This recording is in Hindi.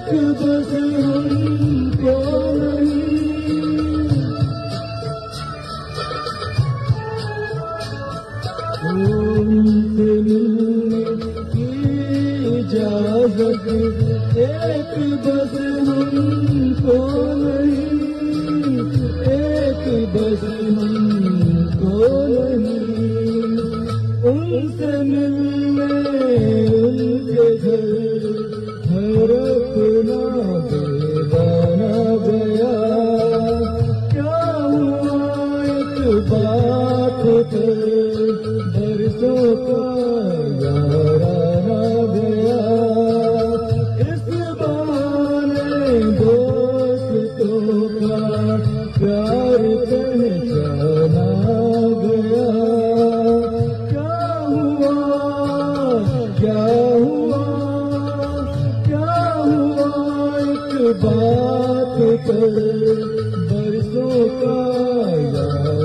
एक बस हमको नहीं, उनसे मिलने की इजाजत एक बस हमको नहीं, एक बस हमको नहीं। उनसे मिलने उनके घर अपना बेगाना गया, क्या हुआ एक बात पर बरसों का याराना गया। इस बहाने दोस्तों का प्यार पहचाना गया। क्या हुआ क्या हुआ क्या हुआ एक बात पर बरसों का यार